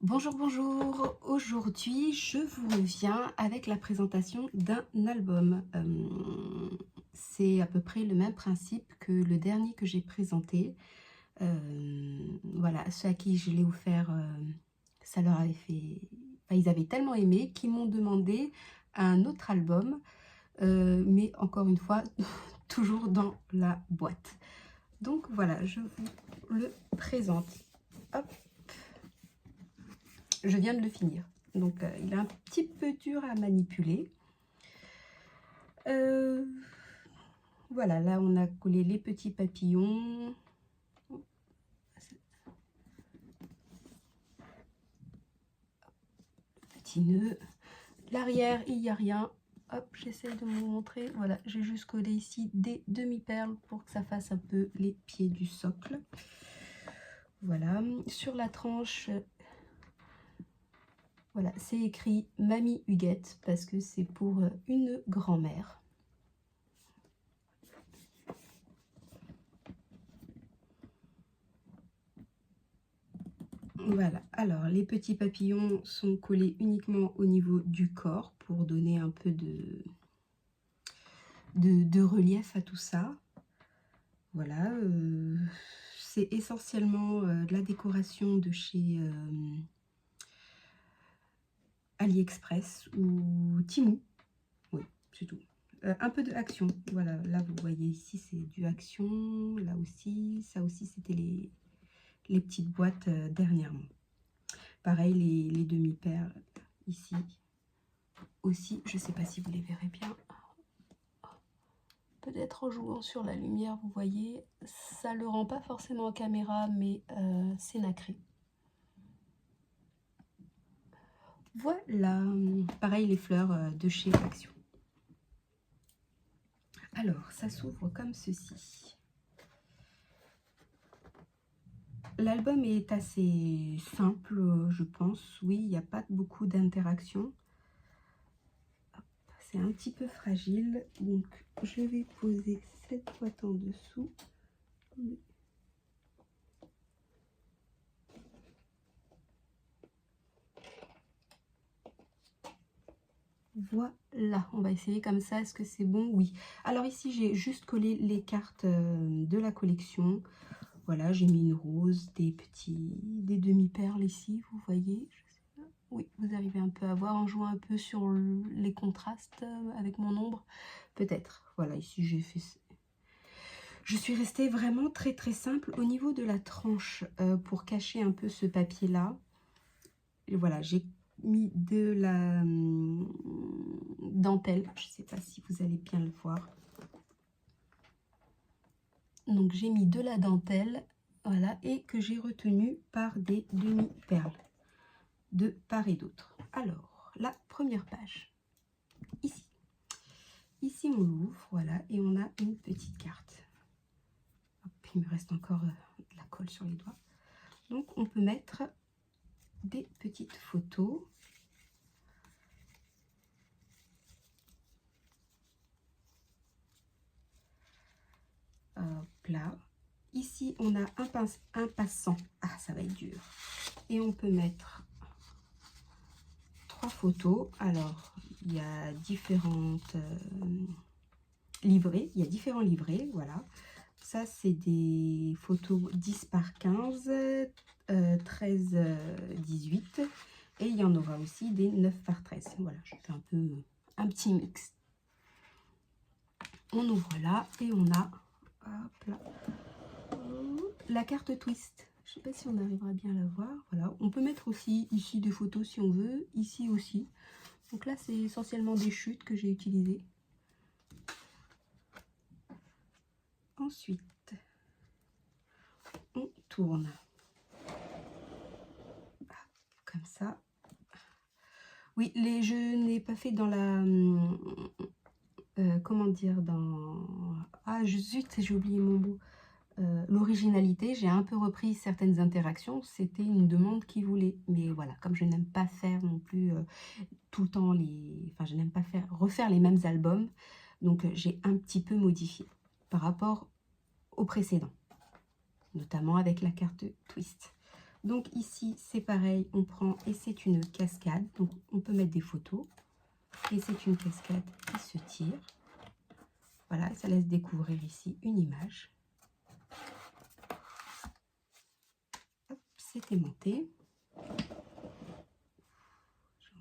Bonjour, bonjour. Aujourd'hui, je vous reviens avec la présentation d'un album. C'est à peu près le même principe que le dernier que j'ai présenté. Voilà, ceux à qui je l'ai offert, ça leur avait fait... enfin, ils avaient tellement aimé qu'ils m'ont demandé un autre album, mais encore une fois, toujours dans la boîte. Donc voilà, je vous le présente. Hop. Je viens de le finir, donc il est un petit peu dur à manipuler. Voilà, là on a collé les petits papillons. Petit nœud. L'arrière, il n'y a rien. Hop, j'essaie de vous montrer. Voilà, j'ai juste collé ici des demi-perles pour que ça fasse un peu les pieds du socle. Voilà, sur la tranche, voilà, c'est écrit Mamie Huguette parce que c'est pour une grand-mère. Voilà, alors les petits papillons sont collés uniquement au niveau du corps pour donner un peu de relief à tout ça. Voilà, c'est essentiellement de la décoration de chez AliExpress ou Temu. Oui, c'est tout. Un peu de Action, voilà, là vous voyez ici c'est du Action, là aussi, ça aussi c'était les petites boîtes dernièrement. Pareil, les demi-perles ici aussi, je ne sais pas si vous les verrez bien. Peut-être en jouant sur la lumière, vous voyez, ça ne le rend pas forcément en caméra, mais c'est nacré. Voilà, pareil les fleurs de chez Action. Alors, ça s'ouvre comme ceci. L'album est assez simple, je pense. Oui, il n'y a pas beaucoup d'interaction. C'est un petit peu fragile, donc je vais poser cette boîte en dessous. Voilà, on va essayer comme ça. Est-ce que c'est bon? Oui. Alors ici, j'ai juste collé les cartes de la collection. Voilà, j'ai mis une rose, des demi-perles ici, vous voyez. Oui, vous arrivez un peu à voir en jouant un peu sur les contrastes avec mon ombre. Peut-être. Voilà, ici j'ai fait... Je suis restée vraiment très très simple au niveau de la tranche pour cacher un peu ce papier-là. Et voilà, j'ai mis de la dentelle. Je ne sais pas si vous allez bien le voir. Donc j'ai mis de la dentelle, voilà, et que j'ai retenu par des demi-perles de part et d'autre. Alors, la première page, ici. Ici, on l'ouvre, voilà, et on a une petite carte. Hop, il me reste encore de la colle sur les doigts. Donc, on peut mettre des petites photos. Hop là. Ici, on a un passant. Ah, ça va être dur. Et on peut mettre 3 photos. Alors, il y a différentes livrets. Il y a différents livrets, voilà. Ça, c'est des photos 10 par 15, 13, 18. Et il y en aura aussi des 9 par 13. Voilà, je fais un peu un petit mix. On ouvre là et on a hop là, la carte twist. Je ne sais pas si on arrivera bien à la voir. Voilà, on peut mettre aussi ici des photos si on veut, ici aussi. Donc là, c'est essentiellement des chutes que j'ai utilisées. Ensuite, on tourne. Comme ça. Oui, je n'ai pas fait dans la... comment dire, dans... Ah, zut, j'ai oublié mon mot. L'originalité, j'ai un peu repris certaines interactions. C'était une demande qui voulait. Mais voilà, comme je n'aime pas faire non plus tout le temps les... Enfin, je n'aime pas refaire les mêmes albums. Donc, j'ai un petit peu modifié par rapport au précédent. Notamment avec la carte twist. Donc ici, c'est pareil, on prend et c'est une cascade. Donc on peut mettre des photos. Et c'est une cascade qui se tire. Voilà, ça laisse découvrir ici une image. C'est aimanté. On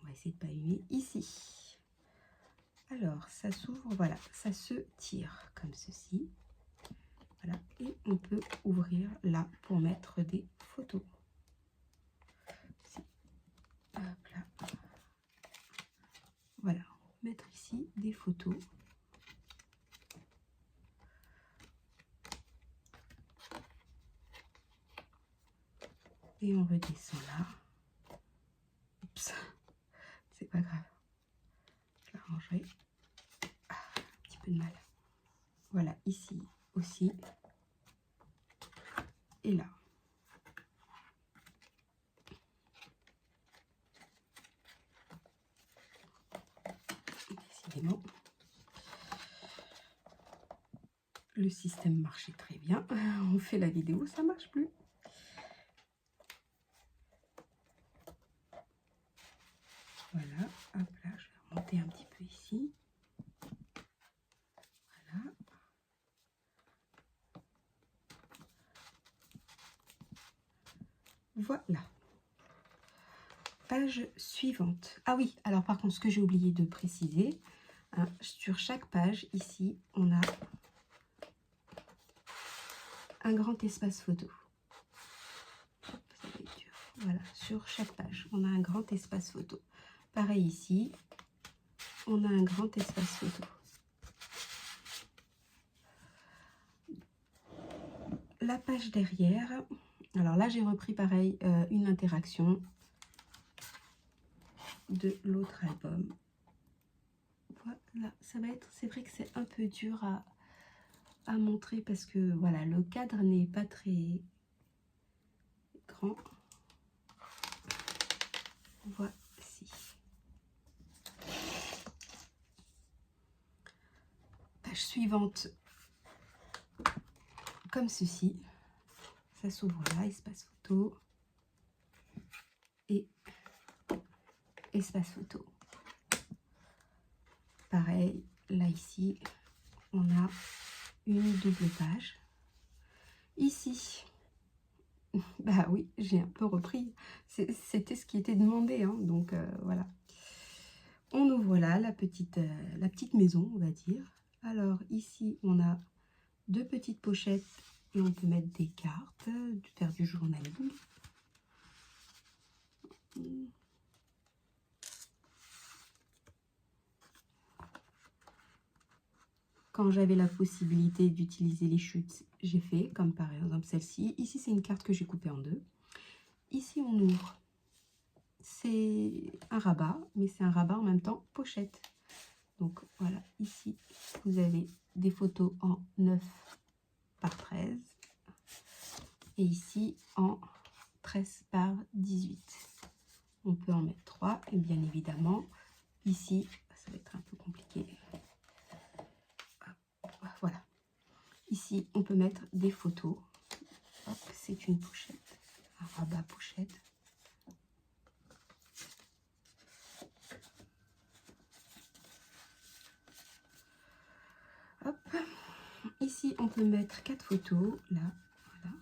va essayer de ne pas humer ici. Alors, ça s'ouvre, voilà, ça se tire comme ceci. Voilà, et on peut ouvrir là pour mettre des photos. Hop là. Voilà, mettre ici des photos. Et on redescend là. Oups, c'est pas grave. Je la rangerai. Ah, un petit peu de mal. Voilà, ici aussi. Et là. Décidément, le système marchait très bien. On fait la vidéo, ça marche plus. Voilà, hop là, je vais remonter un petit peu ici. Voilà. Voilà. Page suivante. Ah oui, alors par contre, ce que j'ai oublié de préciser, hein, sur chaque page, ici, on a un grand espace photo. Voilà, sur chaque page, on a un grand espace photo. Pareil ici, on a un grand espace photo. La page derrière, alors là j'ai repris pareil une interaction de l'autre album. Voilà, ça va être, c'est vrai que c'est un peu dur à montrer parce que voilà, le cadre n'est pas très grand. Voici. Page suivante, comme ceci. Ça s'ouvre là, espace photo et espace photo. Pareil, là ici, on a une double page. Ici, bah oui, j'ai un peu repris. C'était ce qui était demandé, hein, donc voilà. On ouvre là la petite maison, on va dire. Alors ici, on a deux petites pochettes et on peut mettre des cartes, faire du journaling. Quand j'avais la possibilité d'utiliser les chutes, j'ai fait, comme par exemple celle-ci. Ici, c'est une carte que j'ai coupée en deux. Ici, on ouvre. C'est un rabat, mais c'est un rabat en même temps pochette. Donc voilà, ici, vous avez des photos en 9 par 13. Et ici, en 13 par 18. On peut en mettre 3. Et bien évidemment, ici, ça va être un peu compliqué. Voilà. Ici, on peut mettre des photos. C'est une pochette, un rabat pochette. Hop. Ici, on peut mettre 4 photos. Là, voilà.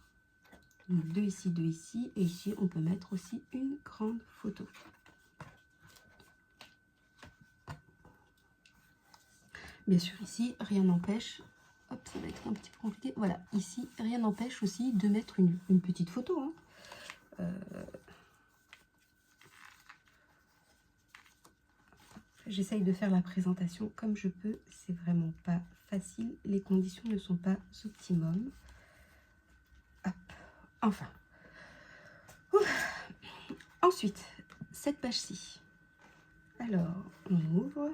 Donc, 2 ici, 2 ici. Et ici, on peut mettre aussi une grande photo. Bien sûr, ici, rien n'empêche. Hop, ça va être un petit peu compliqué. Voilà, ici, rien n'empêche aussi de mettre une petite photo. Hein. J'essaye de faire la présentation comme je peux. C'est vraiment pas facile. Les conditions ne sont pas optimum. Hop, enfin. Ouf. Ensuite, cette page-ci. Alors, on ouvre.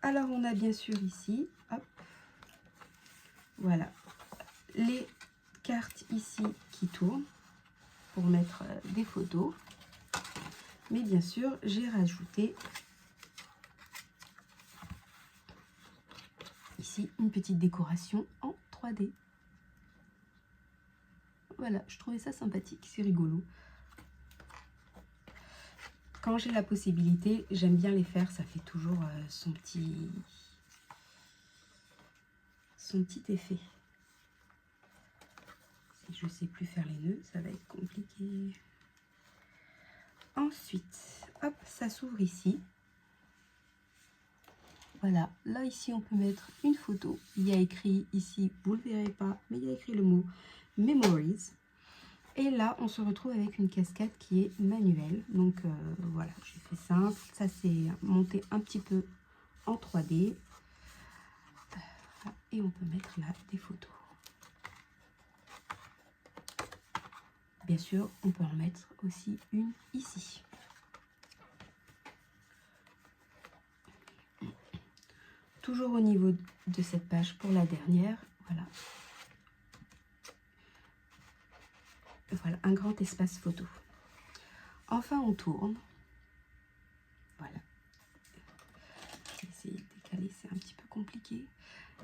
Alors, on a bien sûr ici, hop, voilà, les cartes ici qui tournent pour mettre des photos. Mais bien sûr, j'ai rajouté ici une petite décoration en 3D. voilà, je trouvais ça sympathique, c'est rigolo. Quand j'ai la possibilité, j'aime bien les faire, ça fait toujours son petit effet. Si je sais plus faire les nœuds, ça va être compliqué. Ensuite, hop, ça s'ouvre ici. Voilà, là ici on peut mettre une photo. Il y a écrit ici, vous ne le verrez pas, mais il y a écrit le mot Memories. Et là, on se retrouve avec une casquette qui est manuelle. Donc voilà, j'ai fait simple. Ça, c'est monté un petit peu en 3D. Et on peut mettre là des photos. Bien sûr, on peut en mettre aussi une ici. Toujours au niveau de cette page pour la dernière, voilà. Voilà, un grand espace photo. Enfin, on tourne. Voilà. Je vais essayer de décaler, c'est un petit peu compliqué.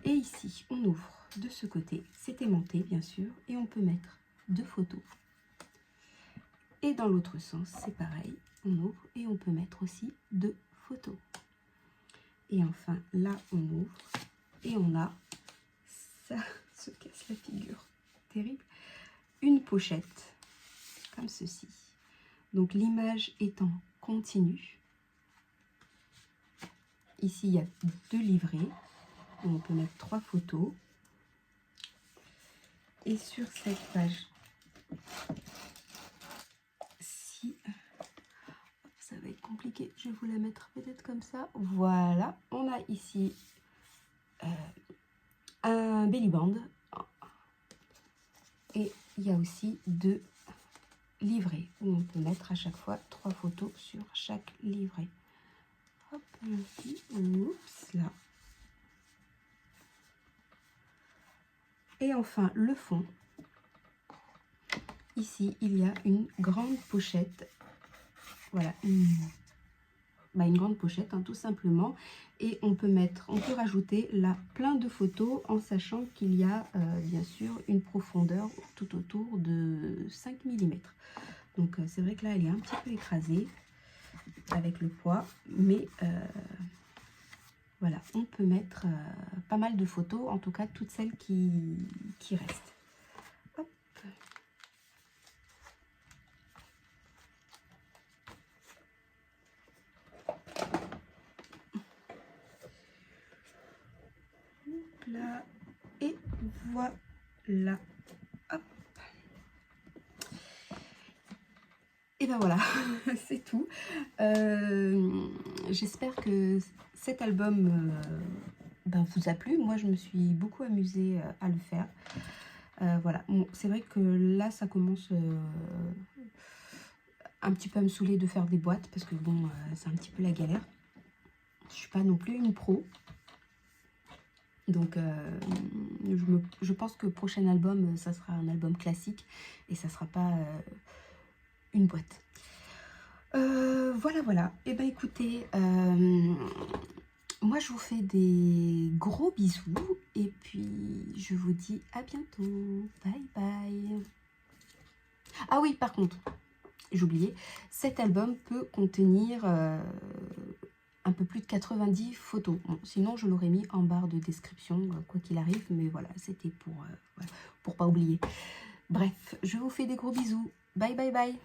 Et ici, on ouvre de ce côté. C'est aimanté, bien sûr. Et on peut mettre 2 photos. Et dans l'autre sens, c'est pareil. On ouvre et on peut mettre aussi 2 photos. Et enfin, là, on ouvre. Et on a... Ça se casse la figure. Terrible. Une pochette. Comme ceci. Donc l'image étant continue. Ici, il y a 2 livrets. On peut mettre 3 photos. Et sur cette page, si ça va être compliqué, je vais vous la mettre peut-être comme ça. Voilà, on a ici un belly band. Et il y a aussi 2 livrets où on peut mettre à chaque fois 3 photos sur chaque livret. Hop, ici, oups, là. Et enfin, le fond. Ici, il y a une grande pochette. Voilà, une grande pochette, hein, tout simplement. Et on peut rajouter là plein de photos en sachant qu'il y a bien sûr une profondeur tout autour de 5 mm. Donc c'est vrai que là, elle est un petit peu écrasée avec le poids. Mais voilà, on peut mettre pas mal de photos, en tout cas toutes celles qui restent. Hop. Là, et voilà. Hop. Et ben voilà, c'est tout. J'espère que cet album vous a plu. Moi, je me suis beaucoup amusée à le faire. Voilà, bon, c'est vrai que là, ça commence un petit peu à me saouler de faire des boîtes parce que bon, c'est un petit peu la galère. Je suis pas non plus une pro. Donc, je pense que le prochain album, ça sera un album classique et ça sera pas une boîte. Voilà. Et ben écoutez, moi je vous fais des gros bisous et puis je vous dis à bientôt. Bye bye. Ah oui, par contre, j'oubliais, cet album peut contenir un peu plus de 90 photos. Bon, sinon, je l'aurais mis en barre de description, quoi qu'il arrive. Mais voilà, c'était pour pas oublier. Bref, je vous fais des gros bisous. Bye, bye, bye.